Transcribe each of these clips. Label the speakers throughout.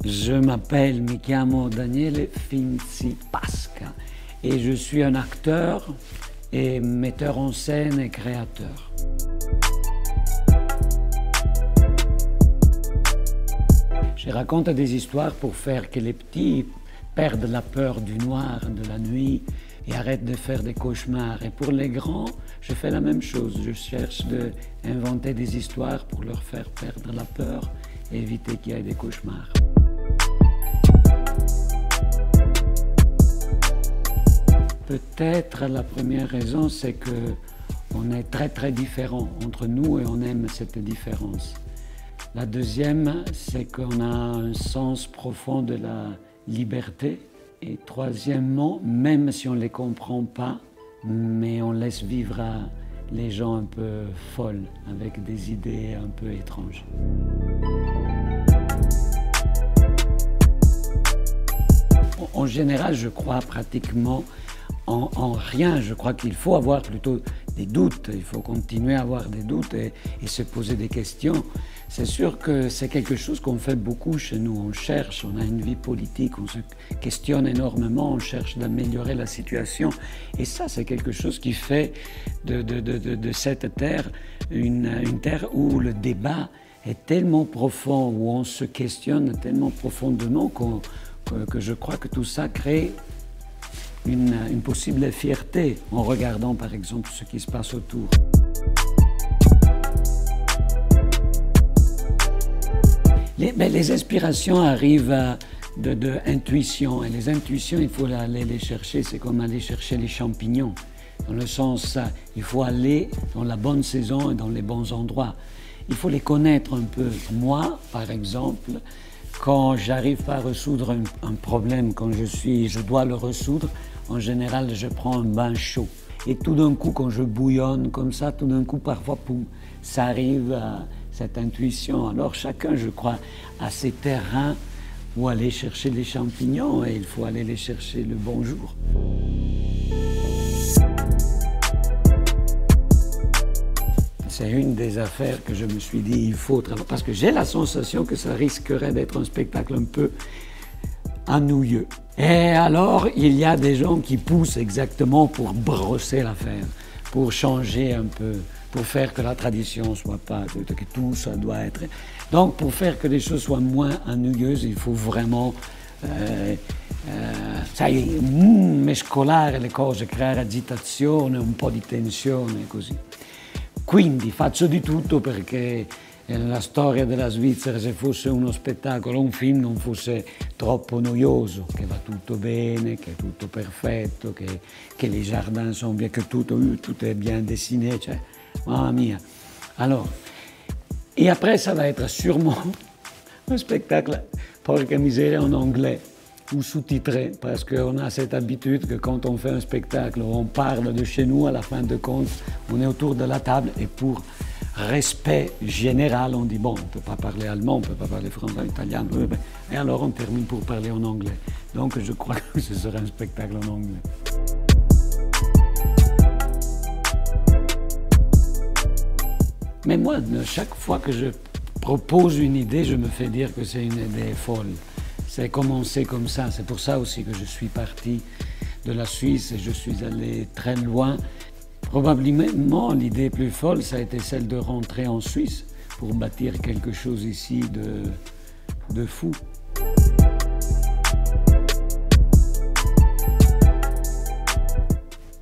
Speaker 1: Je m'appelle, mi chiamo Daniele Finzi Pasca et je suis un acteur et metteur en scène et créateur. Je raconte des histoires pour faire que les petits perdent la peur du noir, de la nuit et arrêtent de faire des cauchemars. Et pour les grands, je fais la même chose. Je cherche d'inventer des histoires pour leur faire perdre la peur et éviter qu'il y ait des cauchemars. Peut-être la première raison, c'est qu'on est très différents entre nous et on aime cette différence. La deuxième, c'est qu'on a un sens profond de la liberté. Et troisièmement, même si on ne les comprend pas, mais on laisse vivre les gens un peu folles, avec des idées un peu étranges. En général, je crois pratiquement en rien. Je crois qu'il faut avoir plutôt des doutes. Il faut continuer à avoir des doutes et se poser des questions. C'est sûr que c'est quelque chose qu'on fait beaucoup chez nous. On cherche, on a une vie politique, on se questionne énormément, on cherche d'améliorer la situation. Et ça, c'est quelque chose qui fait de cette terre une terre où le débat est tellement profond, où on se questionne tellement profondément que je crois que tout ça crée une possible fierté en regardant par exemple ce qui se passe autour. Les inspirations arrivent de intuition et les intuitions, il faut aller les chercher, c'est comme aller chercher les champignons. Dans le sens, il faut aller dans la bonne saison et dans les bons endroits. Il faut les connaître un peu. Moi, par exemple, quand j'arrive pas à résoudre un problème, quand je dois le résoudre, en général, je prends un bain chaud. Et tout d'un coup, quand je bouillonne comme ça, tout d'un coup, parfois, poum, ça arrive à cette intuition. Alors chacun, je crois, a ses terrains où aller chercher les champignons et il faut aller les chercher le bon jour. C'est une des affaires que je me suis dit, il faut travailler, parce que j'ai la sensation que ça risquerait d'être un spectacle un peu ennuyeux. Et alors, il y a des gens qui poussent exactement pour brosser l'affaire, pour changer un peu, pour faire que la tradition soit pas, que tout ça doit être. Donc, pour faire que les choses soient moins ennuyeuses, il faut vraiment sai, mescolare le cose, creare agitazione, un po' di tensione, così. Quindi faccio di tutto perché la storia della Svizzera, se fosse uno spettacolo, un film, non fosse troppo noioso, che va tutto bene, che è tutto perfetto, che les jardins sont bien, que tout est bien dessiné, cioè, mamma mia. Alors, et après, ça va être sûrement un spectacle, porca miseria, en anglais ou sous-titré, parce qu'on a cette habitude que quand on fait un spectacle, on parle de chez nous, à la fin de compte, on est autour de la table et pour respect général, on dit bon, on ne peut pas parler allemand, on ne peut pas parler français, italien, et alors on termine pour parler en anglais. Donc je crois que ce sera un spectacle en anglais. Mais moi, chaque fois que je propose une idée, je me fais dire que c'est une idée folle. C'est commencé comme ça, c'est pour ça aussi que je suis parti de la Suisse et je suis allé très loin. Probablement, l'idée plus folle, ça a été celle de rentrer en Suisse pour bâtir quelque chose ici de fou.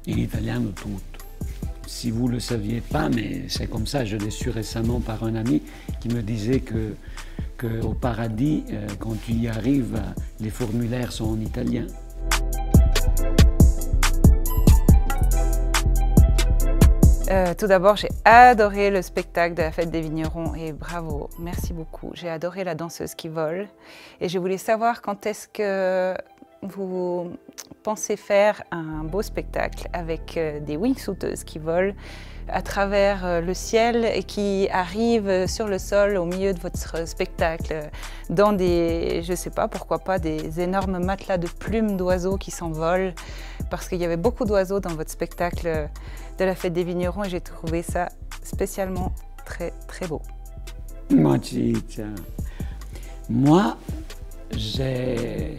Speaker 1: In italiano tutto. Si vous ne le saviez pas, mais c'est comme ça, je l'ai su récemment par un ami qui me disait qu'au paradis, quand tu y arrives, les formulaires sont en italien.
Speaker 2: Tout d'abord, j'ai adoré le spectacle de la Fête des Vignerons et bravo, merci beaucoup. J'ai adoré la danseuse qui vole et je voulais savoir quand est-ce que vous pensez faire un beau spectacle avec des wingsuiteuses qui volent à travers le ciel et qui arrivent sur le sol au milieu de votre spectacle dans des, je sais pas, pourquoi pas, des énormes matelas de plumes d'oiseaux qui s'envolent parce qu'il y avait beaucoup d'oiseaux dans votre spectacle de la Fête des Vignerons et j'ai trouvé ça spécialement très beau.
Speaker 1: Ma ciccia. Moi, j'ai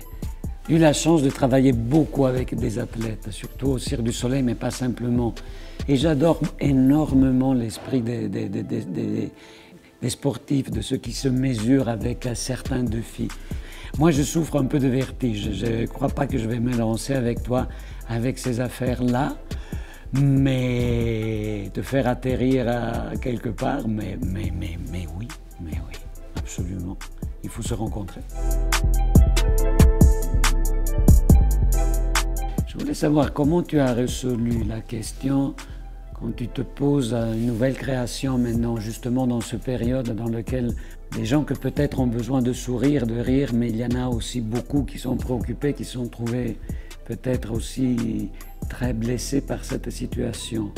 Speaker 1: eu la chance de travailler beaucoup avec des athlètes, surtout au Cirque du Soleil, mais pas simplement. Et j'adore énormément l'esprit des sportifs, de ceux qui se mesurent avec un certain défi. Moi, je souffre un peu de vertige. Je ne crois pas que je vais me lancer avec toi avec ces affaires-là, mais te faire atterrir quelque part, mais oui, absolument. Il faut se rencontrer. Je voulais savoir comment tu as résolu la question quand tu te poses à une nouvelle création maintenant, justement dans cette période dans laquelle des gens que peut-être ont besoin de sourire, de rire, mais il y en a aussi beaucoup qui sont préoccupés, qui sont trouvés peut-être aussi très blessés par cette situation.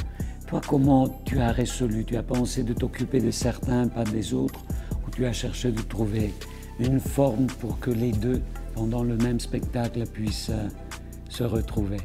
Speaker 1: Toi, comment tu as résolu? Tu as pensé de t'occuper de certains, pas des autres, ou tu as cherché de trouver une forme pour que les deux, pendant le même spectacle, puissent se retrouver?